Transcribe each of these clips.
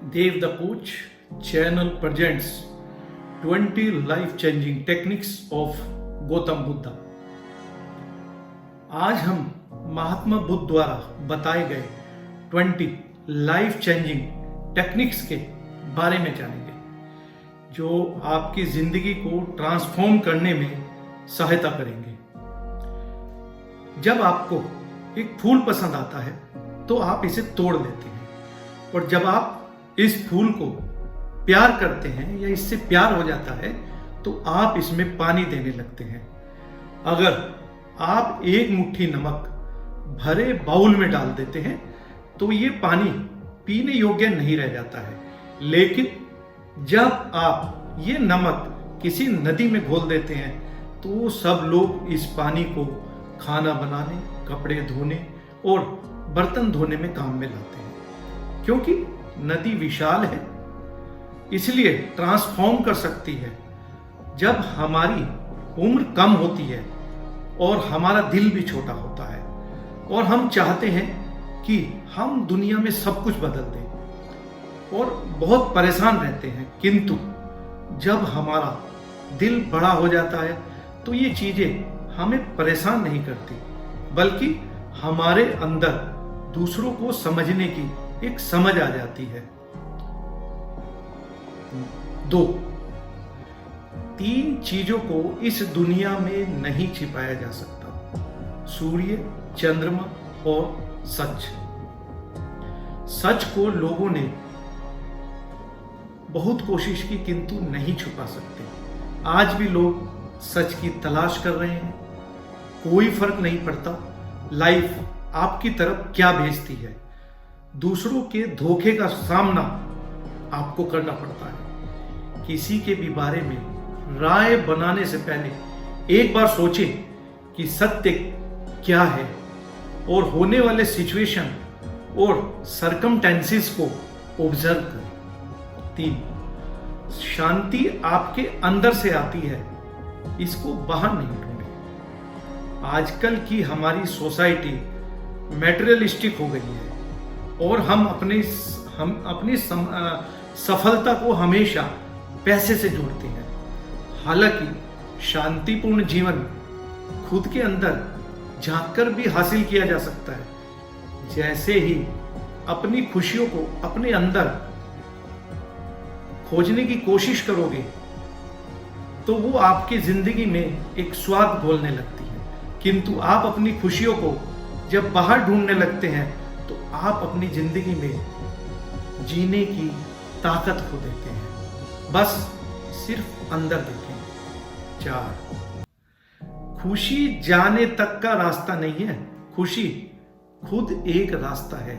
Dev the Coach channel presents 20 life-changing techniques of Gautam Buddha. आज हम महात्मा बुद्ध द्वारा बताए गए 20 लाइफ चेंजिंग टेक्निक्स के बारे में जानेंगे, जो आपकी जिंदगी को ट्रांसफॉर्म करने में सहायता करेंगे। जब आपको एक फूल पसंद आता है तो आप इसे तोड़ लेते हैं, और जब आप इस फूल को प्यार करते हैं या इससे प्यार हो जाता है तो आप इसमें पानी देने लगते हैं। अगर आप एक मुट्ठी नमक भरे बाउल में डाल देते हैं तो ये पानी पीने योग्य नहीं रह जाता है, लेकिन जब आप ये नमक किसी नदी में घोल देते हैं तो सब लोग इस पानी को खाना बनाने, कपड़े धोने और बर्तन धोने में काम में लाते हैं। क्योंकि नदी विशाल है, इसलिए ट्रांसफॉर्म कर सकती है। जब हमारी उम्र कम होती है और हमारा दिल भी छोटा होता है और हम चाहते हैं कि हम दुनिया में सब कुछ बदल दें और बहुत परेशान रहते हैं, किंतु जब हमारा दिल बड़ा हो जाता है तो ये चीजें हमें परेशान नहीं करती, बल्कि हमारे अंदर दूसरों को समझने की एक समझ आ जाती है। 2 3 चीजों को इस दुनिया में नहीं छिपाया जा सकता: सूर्य, चंद्रमा और सच। सच को लोगों ने बहुत कोशिश की, किंतु नहीं छुपा सकते। आज भी लोग सच की तलाश कर रहे हैं। कोई फर्क नहीं पड़ता लाइफ आपकी तरफ क्या भेजती है, दूसरों के धोखे का सामना आपको करना पड़ता है। किसी के भी बारे में राय बनाने से पहले एक बार सोचें कि सत्य क्या है और होने वाले सिचुएशन और सरकमटेंसेस को ऑब्जर्व करें। 3 शांति आपके अंदर से आती है, इसको बाहर नहीं ढूंढें। आजकल की हमारी सोसाइटी मैटेरियलिस्टिक हो गई है और हम अपनी सफलता को हमेशा पैसे से जोड़ते हैं। हालांकि शांतिपूर्ण जीवन खुद के अंदर झांककर भी हासिल किया जा सकता है। जैसे ही अपनी खुशियों को अपने अंदर खोजने की कोशिश करोगे तो वो आपकी जिंदगी में एक स्वाद घोलने लगती है, किंतु आप अपनी खुशियों को जब बाहर ढूंढने लगते हैं तो आप अपनी जिंदगी में जीने की ताकत खो देते हैं। बस सिर्फ अंदर देखें। 4 खुशी जाने तक का रास्ता नहीं है, खुशी खुद एक रास्ता है।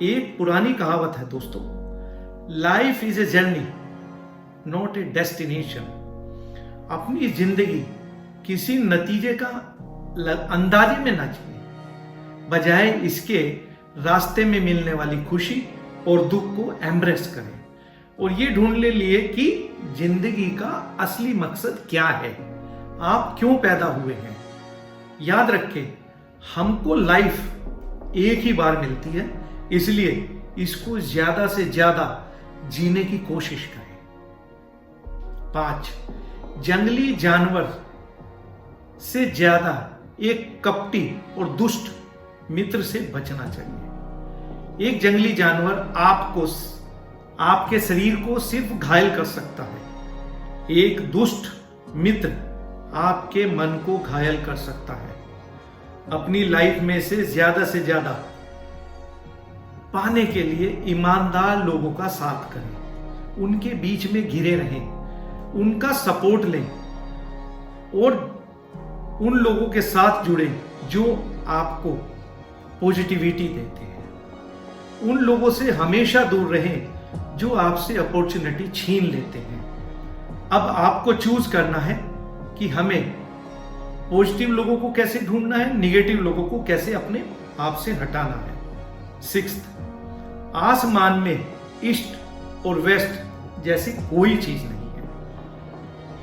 एक पुरानी कहावत है दोस्तों, life is a journey not a destination. अपनी जिंदगी किसी नतीजे का अंदाजे में ना जिए, बजाय इसके रास्ते में मिलने वाली खुशी और दुख को एम्ब्रेस करें और ये ढूंढ ले लिए कि जिंदगी का असली मकसद क्या है, आप क्यों पैदा हुए हैं। याद रखें, हमको लाइफ एक ही बार मिलती है, इसलिए इसको ज्यादा से ज्यादा जीने की कोशिश करें। 5 जंगली जानवर से ज्यादा एक कपटी और दुष्ट मित्र से बचना चाहिए। एक जंगली जानवर आपके शरीर को सिर्फ घायल कर सकता है, एक दुष्ट मित्र आपके मन को घायल कर सकता है। अपनी लाइफ में से ज्यादा पाने के लिए ईमानदार लोगों का साथ करें, उनके बीच में घिरे रहें, उनका सपोर्ट लें और उन लोगों के साथ जुड़े जो आपको पॉजिटिविटी देते हैं। उन लोगों से हमेशा दूर रहें जो आपसे अपॉर्चुनिटी छीन लेते हैं। अब आपको चूज करना है कि हमें पॉजिटिव लोगों को कैसे ढूंढना है, निगेटिव लोगों को कैसे अपने आप से हटाना है। 6 आसमान में ईस्ट और वेस्ट जैसी कोई चीज नहीं है।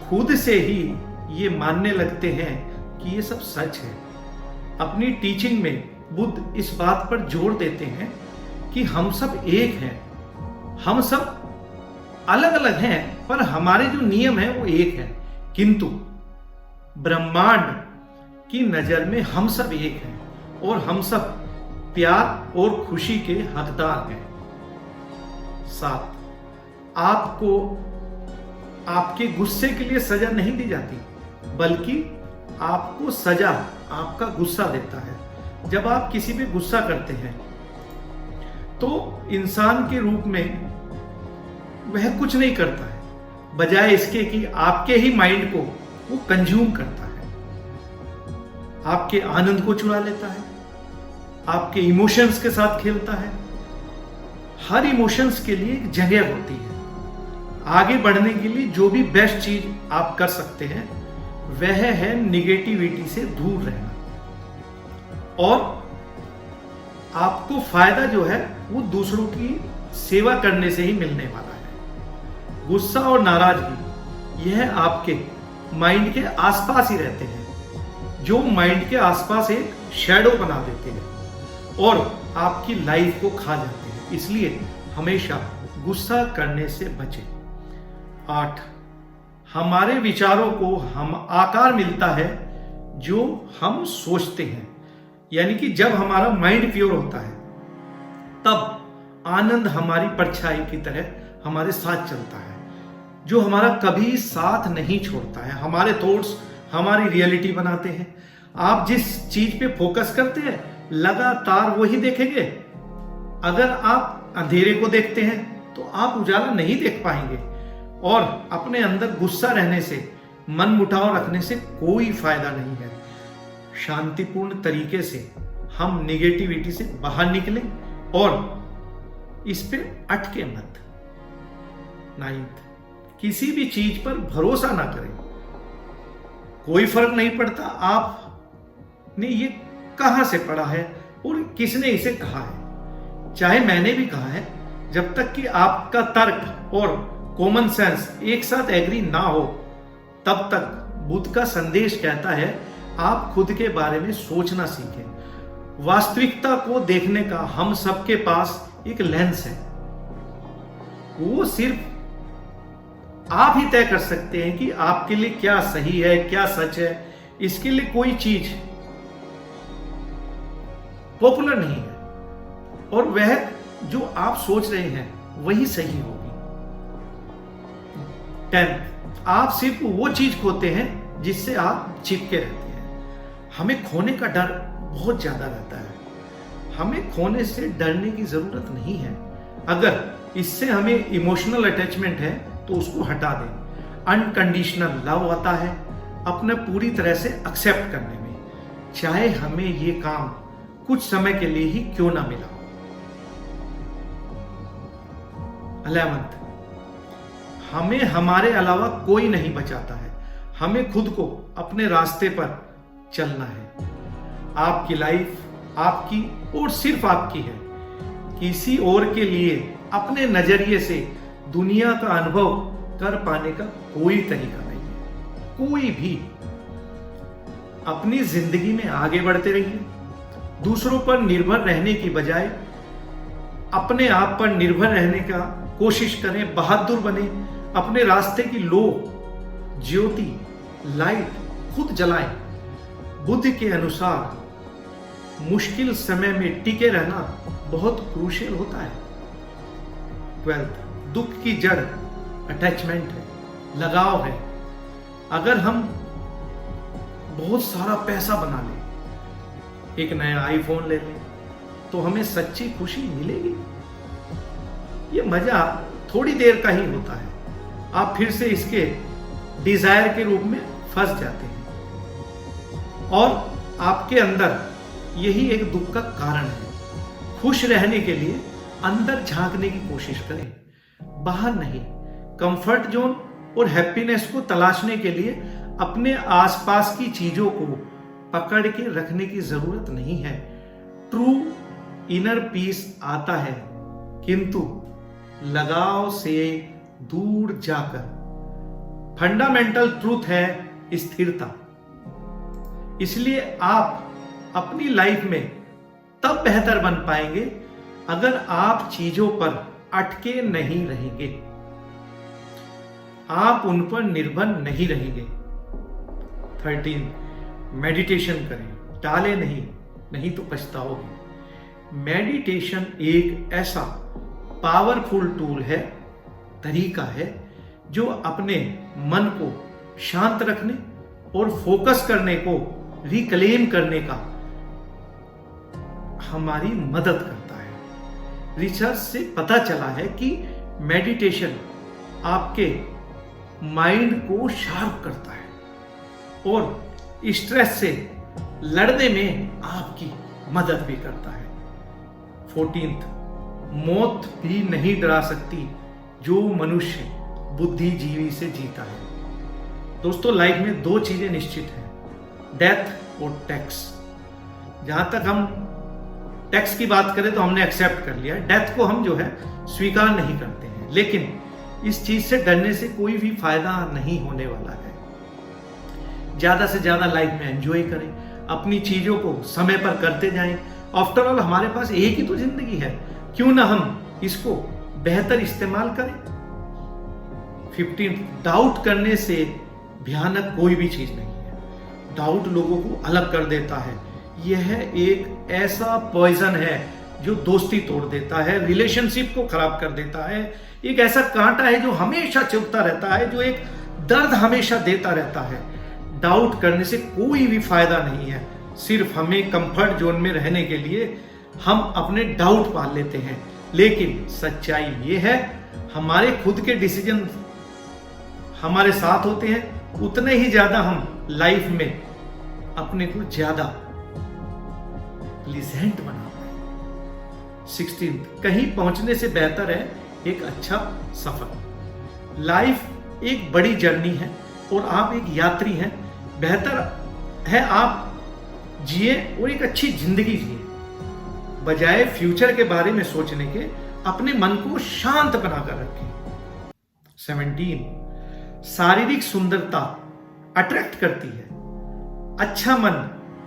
खुद से ही ये मानने लगते हैं कि ये सब सच है। अपनी टीचिंग में बुद्ध इस बात पर जोर देते हैं कि हम सब एक हैं हम सब अलग अलग हैं, पर हमारे जो नियम है वो एक है। किंतु ब्रह्मांड की नजर में हम सब एक हैं और हम सब प्यार और खुशी के हकदार हैं। 7, आपको आपके गुस्से के लिए सजा नहीं दी जाती, बल्कि आपको सजा आपका गुस्सा देता है। जब आप किसी पे गुस्सा करते हैं तो इंसान के रूप में वह कुछ नहीं करता है, बजाय इसके कि आपके ही माइंड को वो कंज्यूम करता है, आपके आनंद को चुरा लेता है, आपके इमोशंस के साथ खेलता है। हर इमोशंस के लिए एक जगह होती है। आगे बढ़ने के लिए जो भी बेस्ट चीज आप कर सकते हैं वह है निगेटिविटी से दूर रहना, और आपको फायदा जो है वो दूसरों की सेवा करने से ही मिलने वाला है। गुस्सा और नाराजगी यह आपके माइंड के आसपास ही रहते हैं, जो माइंड के आसपास एक शैडो बना देते हैं और आपकी लाइफ को खा जाते हैं। इसलिए हमेशा गुस्सा करने से बचें। 8, हमारे विचारों को हम आकार मिलता है जो हम सोचते हैं। यानी कि जब हमारा माइंड प्योर होता है तब आनंद हमारी परछाई की तरह हमारे साथ चलता है, जो हमारा कभी साथ नहीं छोड़ता है। हमारे थॉट्स हमारी रियलिटी बनाते हैं। आप जिस चीज पे फोकस करते हैं लगातार वही देखेंगे। अगर आप अंधेरे को देखते हैं तो आप उजाला नहीं देख पाएंगे, और अपने अंदर गुस्सा रहने से, मन मुटाव रखने से कोई फायदा नहीं है। शांतिपूर्ण तरीके से हम निगेटिविटी से बाहर निकलें और इस पे अटके मत। 9, किसी भी चीज पर भरोसा ना करें। कोई फर्क नहीं पड़ता आपने ये कहां से पढ़ा है और किसने इसे कहा है। चाहे मैंने भी कहा है, जब तक कि आपका तर्क और कॉमन सेंस एक साथ एग्री ना हो तब तक बुद्ध का संदेश कहता है आप खुद के बारे में सोचना सीखें। वास्तविकता को देखने का हम सबके पास एक लेंस है, वो सिर्फ आप ही तय कर सकते हैं कि आपके लिए क्या सही है, क्या सच है। इसके लिए कोई चीज पॉपुलर नहीं है, और वह जो आप सोच रहे हैं वही सही होगी। 10, आप सिर्फ वो चीज खोते हैं जिससे आप चिपके रहते हैं। हमें खोने का डर बहुत ज्यादा रहता है। हमें खोने से डरने की जरूरत नहीं है। अगर इससे हमें इमोशनल अटैचमेंट है तो उसको हटा दें। अनकंडीशनल लव आता है अपने पूरी तरह से एक्सेप्ट करने में, चाहे हमें ये काम कुछ समय के लिए ही क्यों ना मिला। 11, हमें हमारे अलावा कोई नहीं बचाता है। हमें खुद को अपने रास्ते पर चलना है। आपकी लाइफ आपकी और सिर्फ आपकी है। किसी और के लिए अपने नजरिए से दुनिया का अनुभव कर पाने का कोई तरीका नहीं है, कोई भी। अपनी जिंदगी में आगे बढ़ते रहिए। दूसरों पर निर्भर रहने की बजाय अपने आप पर निर्भर रहने का कोशिश करें। बहादुर बने। अपने रास्ते की लो ज्योति लाइट खुद जलाएं। बुद्ध के अनुसार मुश्किल समय में टिके रहना बहुत क्रूशियल होता है। 12, दुख की जड़ अटैचमेंट है, लगाव है। अगर हम बहुत सारा पैसा बना लें, एक नया आईफोन ले लें, तो हमें सच्ची खुशी मिलेगी? ये मजा थोड़ी देर का ही होता है। आप फिर से इसके डिजायर के रूप में फंस जाते हैं और आपके अंदर यही एक दुख का कारण है। खुश रहने के लिए अंदर झांकने की कोशिश करें, बाहर नहीं। कंफर्ट जोन और हैप्पीनेस को तलाशने के लिए अपने आसपास की चीजों को पकड़ के रखने की जरूरत नहीं है। ट्रू इनर पीस आता है, किंतु लगाव से दूर जाकर। फंडामेंटल ट्रूथ है स्थिरता। इसलिए आप अपनी लाइफ में तब बेहतर बन पाएंगे अगर आप चीजों पर अटके नहीं रहेंगे, आप उन पर निर्भर नहीं रहेंगे। 13 मेडिटेशन करें, टाले नहीं तो पछताओगे। मेडिटेशन एक ऐसा पावरफुल टूल है, तरीका है, जो अपने मन को शांत रखने और फोकस करने को रिक्लेम करने का हमारी मदद करता है। रिसर्च से पता चला है कि मेडिटेशन आपके माइंड को शार्प करता है और स्ट्रेस से लड़ने में आपकी मदद भी करता है। 14 मौत भी नहीं डरा सकती जो मनुष्य बुद्धिजीवी से जीता है। दोस्तों, लाइफ में 2 चीजें निश्चित हैं, डेथ और टैक्स। जहां तक हम टैक्स की बात करें तो हमने एक्सेप्ट कर लिया, डेथ को हम जो है स्वीकार नहीं करते हैं, लेकिन इस चीज से डरने से कोई भी फायदा नहीं होने वाला है। ज्यादा से ज्यादा लाइफ में एंजॉय करें, अपनी चीजों को समय पर करते जाएं। आफ्टर ऑल हमारे पास एक ही तो जिंदगी है, क्यों ना हम इसको बेहतर इस्तेमाल करें। 15 डाउट करने से भयानक कोई भी चीज नहीं है। डाउट लोगों को अलग कर देता है। यह एक ऐसा पॉइजन है जो दोस्ती तोड़ देता है, रिलेशनशिप को खराब कर देता है। एक ऐसा कांटा है जो हमेशा चुभता रहता है, जो एक दर्द हमेशा देता रहता है। डाउट करने से कोई भी फायदा नहीं है, सिर्फ हमें कंफर्ट जोन में रहने के लिए हम अपने डाउट पाल लेते हैं। लेकिन सच्चाई ये है, हमारे खुद के डिसीजन हमारे साथ होते हैं, उतने ही ज्यादा हम लाइफ में अपने को ज्यादा प्लीजेंट बनाते हैं। 16 कहीं पहुंचने से बेहतर है एक अच्छा सफर। लाइफ एक बड़ी जर्नी है और आप एक यात्री हैं। बेहतर है आप जिए और एक अच्छी जिंदगी जिए, बजाय फ्यूचर के बारे में सोचने के अपने मन को शांत बनाकर रखें। 17 शारीरिक सुंदरता अट्रैक्ट करती है। अच्छा मन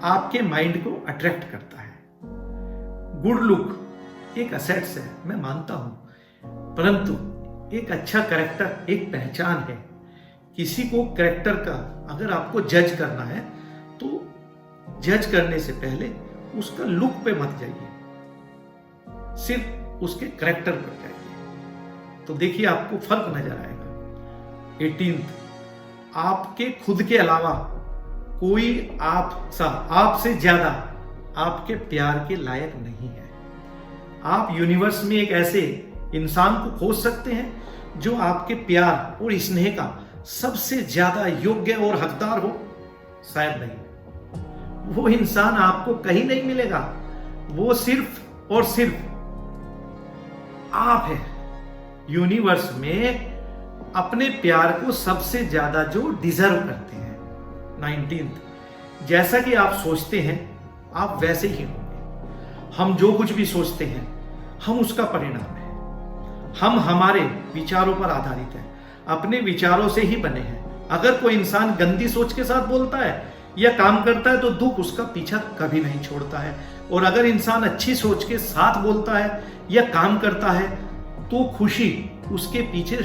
आपके माइंड को अट्रैक्ट करता है। गुड लुक एक असेट्स है, मैं मानता हूं, परंतु एक अच्छा कैरेक्टर एक पहचान है। किसी को कैरेक्टर का अगर आपको जज करना है तो जज करने से पहले उसका लुक पे मत जाइए, सिर्फ उसके कैरेक्टर पर जाइए, तो देखिए आपको फर्क नजर आएगा। 18 आपके खुद के अलावा कोई आपसे ज्यादा आपके प्यार के लायक नहीं है। आप यूनिवर्स में एक ऐसे इंसान को खोज सकते हैं जो आपके प्यार और स्नेह का सबसे ज्यादा योग्य और हकदार हो, शायद नहीं। वो इंसान आपको कहीं नहीं मिलेगा, वो सिर्फ और सिर्फ आप है। यूनिवर्स में अपने प्यार को सबसे ज्यादा जो डिजर्व करते हैं। 19 जैसा कि आप सोचते हैं आप वैसे ही होंगे। हम जो कुछ भी सोचते हैं हम उसका परिणाम है। हम हमारे विचारों पर आधारित हैं, अपने विचारों से ही बने हैं। अगर कोई इंसान गंदी सोच के साथ बोलता है या काम करता है तो दुख उसका पीछा कभी नहीं छोड़ता है, और अगर इंसान अच्छी सोच के साथ बोलता है या काम करता है तो खुशी उसके पीछे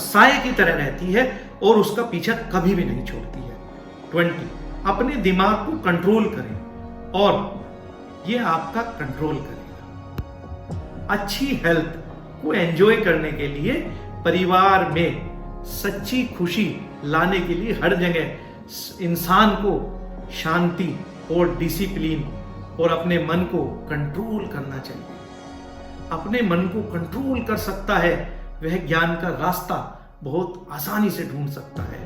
साए की तरह रहती है और उसका पीछा कभी भी नहीं छोड़ती है। 20 अपने दिमाग को कंट्रोल करें और ये आपका कंट्रोल करेगा। अच्छी हेल्थ को एंजॉय करने के लिए, परिवार में सच्ची खुशी लाने के लिए हर जगह इंसान को शांति और डिसिप्लिन और अपने मन को कंट्रोल करना चाहिए। अपने मन को कंट्रोल कर सकता है वह ज्ञान का रास्ता बहुत आसानी से ढूंढ सकता है।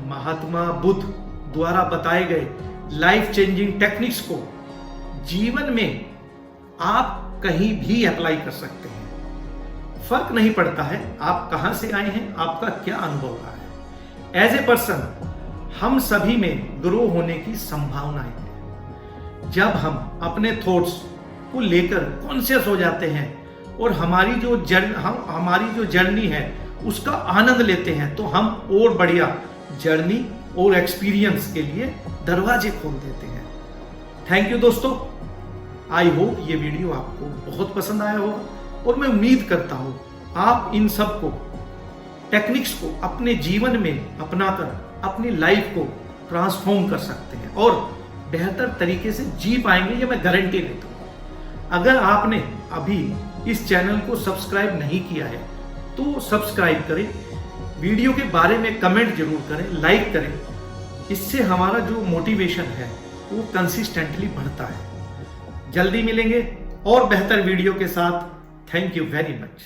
महात्मा बुद्ध द्वारा बताए गए लाइफ चेंजिंग टेक्निक्स को जीवन में आप कहीं भी अप्लाई कर सकते हैं। फर्क नहीं पड़ता है आप कहां से आए हैं, आपका क्या अनुभव रहा है। एज ए पर्सन हम सभी में ग्रो होने की संभावनाएं हैं। जब हम अपने थॉट्स को लेकर कॉन्शियस हो जाते हैं और हमारी जो जर्नी है उसका आनंद लेते हैं तो हम और बढ़िया जर्नी और एक्सपीरियंस के लिए दरवाजे खोल देते हैं। थैंक यू दोस्तों, आई होप ये वीडियो आपको बहुत पसंद आया होगा। और मैं उम्मीद करता हूं आप इन सब को टेक्निक्स को अपने जीवन में अपनाकर अपनी लाइफ को ट्रांसफॉर्म कर सकते हैं और बेहतर तरीके से जी पाएंगे, ये मैं गारंटी देता हूं। अगर आपने अभी इस चैनल को सब्सक्राइब नहीं किया है तो सब्सक्राइब करें, वीडियो के बारे में कमेंट जरूर करें, लाइक करें। इससे हमारा जो मोटिवेशन है वो कंसिस्टेंटली बढ़ता है। जल्दी मिलेंगे और बेहतर वीडियो के साथ। Thank you very much.